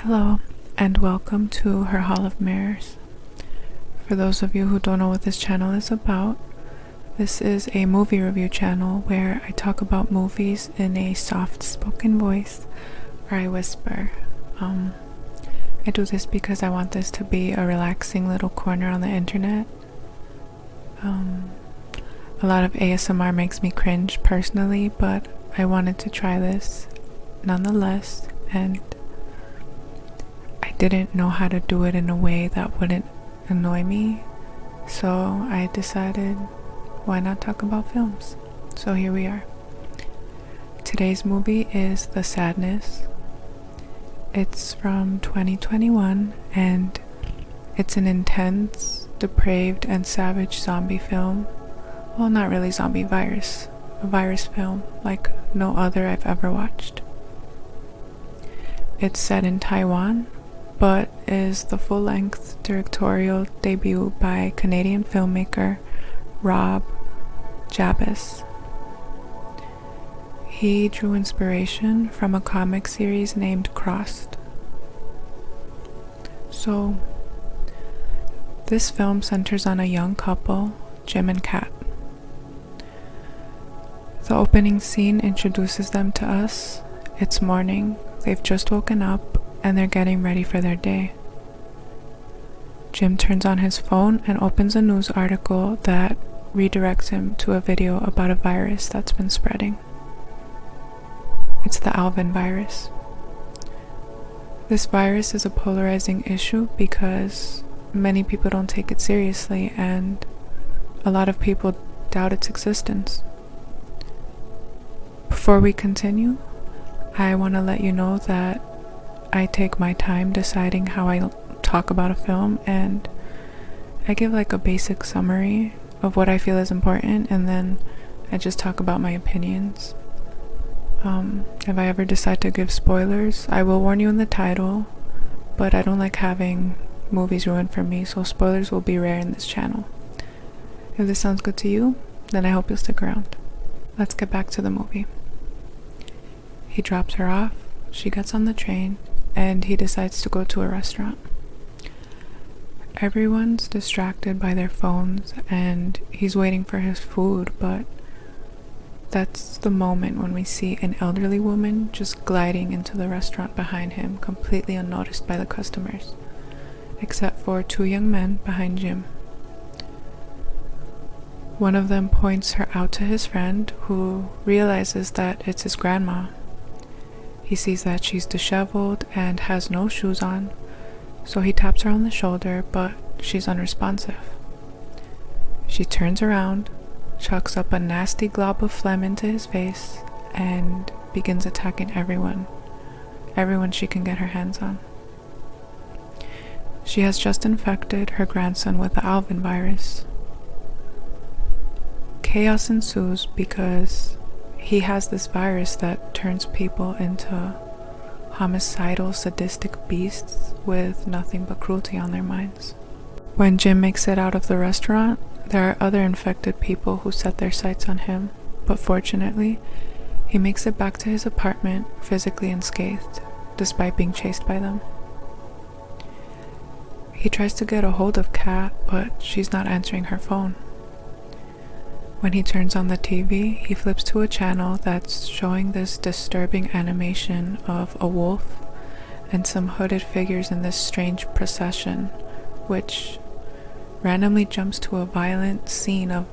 Hello, and welcome to her Hall of Mirrors. For those of you who don't know what this channel is about, this is a movie review channel where I talk about movies in a soft-spoken voice, or I whisper. I do this because I want this to be a relaxing little corner on the internet. A lot of ASMR makes me cringe personally, but I wanted to try this nonetheless, and I didn't know how to do it in a way that wouldn't annoy me, so I decided, why not talk about films? So here we are. Today's movie is The Sadness. It's from 2021, and it's an intense, depraved, and savage zombie film. Well, not really zombie virus. A virus film like no other I've ever watched. It's set in Taiwan, but is the full-length directorial debut by Canadian filmmaker Rob Jabis. He drew inspiration from a comic series named Crossed. So, this film centers on a young couple, Jim and Kat. The opening scene introduces them to us. It's morning, they've just woken up, and they're getting ready for their day. Jim turns on his phone and opens a news article that redirects him to a video about a virus that's been spreading. It's the Alvin virus. This virus is a polarizing issue because many people don't take it seriously, and a lot of people doubt its existence. Before we continue, I want to let you know that I take my time deciding how I talk about a film, and I give like a basic summary of what I feel is important, and then I just talk about my opinions. If I ever decide to give spoilers, I will warn you in the title, but I don't like having movies ruined for me, so spoilers will be rare in this channel. If this sounds good to you, then I hope you'll stick around. Let's get back to the movie. He drops her off, she gets on the train, and he decides to go to a restaurant. Everyone's distracted by their phones, and he's waiting for his food, but that's the moment when we see an elderly woman just gliding into the restaurant behind him, completely unnoticed by the customers, except for two young men behind Jim. One of them points her out to his friend, who realizes that it's his grandma. He sees that she's disheveled and has no shoes on, so he taps her on the shoulder, but she's unresponsive. She turns around, chucks up a nasty glob of phlegm into his face, and begins attacking everyone she can get her hands on. She has just infected her grandson with the Alvin virus. Chaos ensues because he has this virus that turns people into homicidal, sadistic beasts with nothing but cruelty on their minds. When Jim makes it out of the restaurant, there are other infected people who set their sights on him, but fortunately, he makes it back to his apartment physically unscathed, despite being chased by them. He tries to get a hold of Kat, but she's not answering her phone. When he turns on the TV, he flips to a channel that's showing this disturbing animation of a wolf and some hooded figures in this strange procession, which randomly jumps to a violent scene of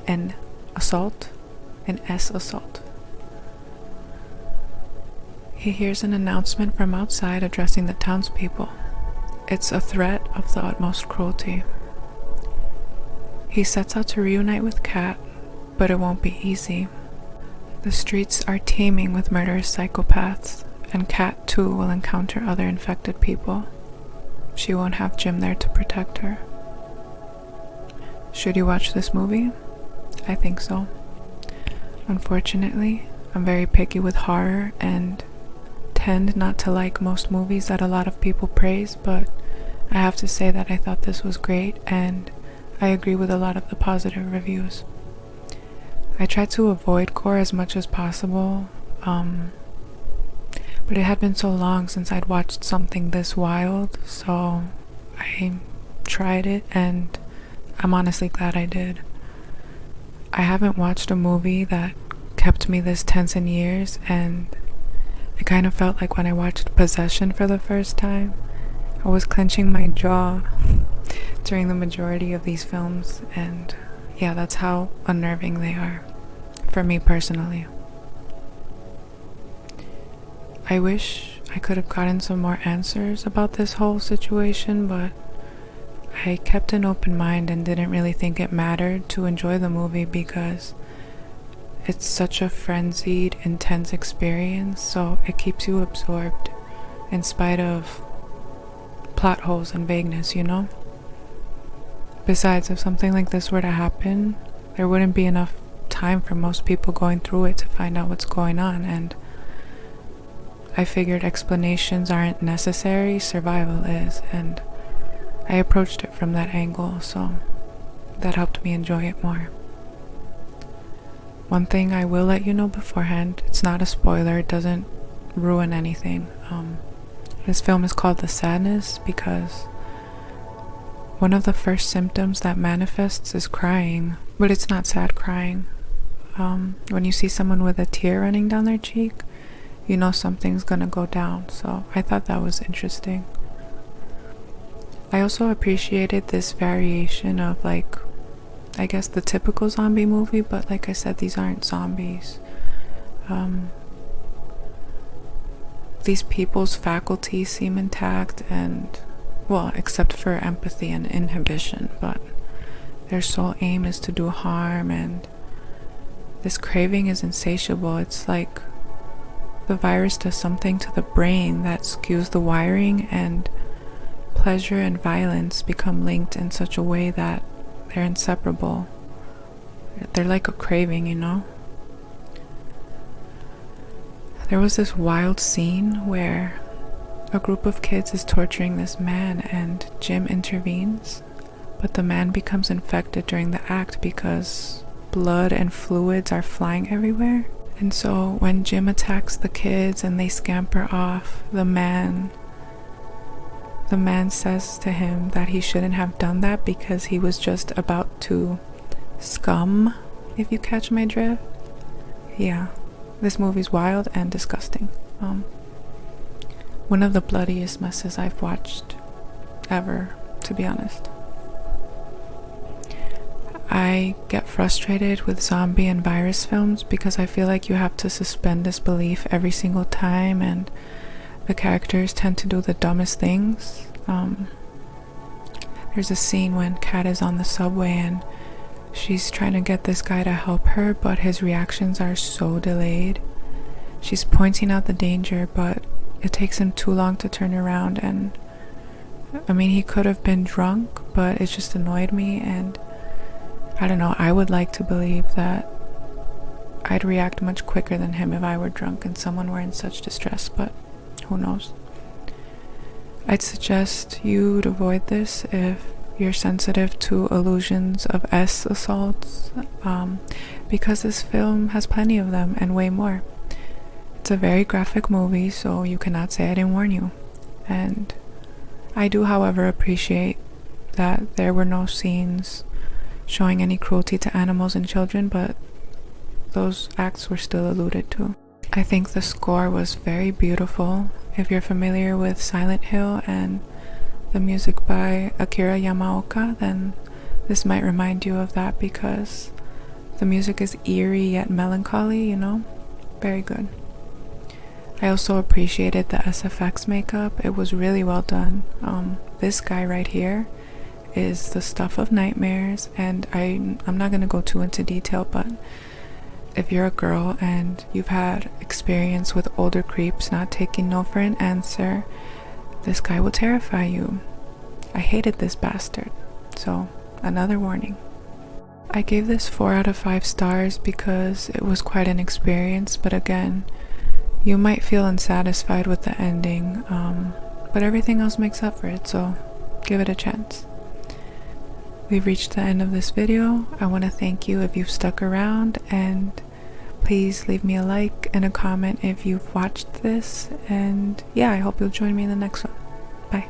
an assault. He hears an announcement from outside addressing the townspeople. It's a threat of the utmost cruelty. He sets out to reunite with Kat, but it won't be easy. The streets are teeming with murderous psychopaths, and Kat too will encounter other infected people. She won't have Jim there to protect her. Should you watch this movie? I think so. Unfortunately, I'm very picky with horror and tend not to like most movies that a lot of people praise, but I have to say that I thought this was great, and I agree with a lot of the positive reviews. I try to avoid gore as much as possible, But it had been so long since I'd watched something this wild, so I tried it, and I'm honestly glad I did. I haven't watched a movie that kept me this tense in years, and it kind of felt like when I watched Possession for the first time. I was clenching my jaw during the majority of these films, and yeah, that's how unnerving they are, for me personally. I wish I could have gotten some more answers about this whole situation, but I kept an open mind and didn't really think it mattered to enjoy the movie because it's such a frenzied, intense experience, so it keeps you absorbed in spite of plot holes and vagueness, you know? Besides, if something like this were to happen, there wouldn't be enough time for most people going through it to find out what's going on, and I figured explanations aren't necessary, survival is, and I approached it from that angle, so that helped me enjoy it more. One thing I will let you know beforehand, it's not a spoiler, it doesn't ruin anything. This film is called The Sadness because one of the first symptoms that manifests is crying, but it's not sad crying. When you see someone with a tear running down their cheek, you know something's gonna go down, so I thought that was interesting. I also appreciated this variation of, like, I guess the typical zombie movie, but like I said, these aren't zombies. These people's faculties seem intact, and, well, except for empathy and inhibition, but their sole aim is to do harm, and this craving is insatiable. It's like the virus does something to the brain that skews the wiring, and pleasure and violence become linked in such a way that they're inseparable. They're like a craving, you know? There was this wild scene where a group of kids is torturing this man, and Jim intervenes, but the man becomes infected during the act because blood and fluids are flying everywhere. And so when Jim attacks the kids and they scamper off, the man says to him that he shouldn't have done that because he was just about to scum, if you catch my drift. Yeah, this movie's wild and disgusting. One of the bloodiest messes I've watched ever, to be honest. I get frustrated with zombie and virus films because I feel like you have to suspend disbelief every single time, and the characters tend to do the dumbest things. There's a scene when Kat is on the subway and she's trying to get this guy to help her, but his reactions are so delayed. She's pointing out the danger, but it takes him too long to turn around, and I mean, he could have been drunk, but it just annoyed me, and I don't know, I would like to believe that I'd react much quicker than him if I were drunk and someone were in such distress, but who knows. I'd suggest you'd avoid this if you're sensitive to illusions of S assaults, because this film has plenty of them and way more. It's a very graphic movie, so you cannot say I didn't warn you. And I do, however, appreciate that there were no scenes showing any cruelty to animals and children, but those acts were still alluded to. I think the score was very beautiful. If you're familiar with Silent Hill and the music by Akira Yamaoka, then this might remind you of that because the music is eerie yet melancholy, you know? Very good. I also appreciated the SFX makeup. It was really well done. This guy right here is the stuff of nightmares, and I'm not going to go too into detail, but if you're a girl and you've had experience with older creeps not taking no for an answer, this guy will terrify you. I hated this bastard, so another warning. I gave this 4 out of 5 stars because it was quite an experience, but again, you might feel unsatisfied with the ending, but everything else makes up for it, so give it a chance. We've reached the end of this video. I want to thank you if you've stuck around, and Please leave me a like and a comment if you've watched this, and yeah, I hope you'll join me in the next one. Bye.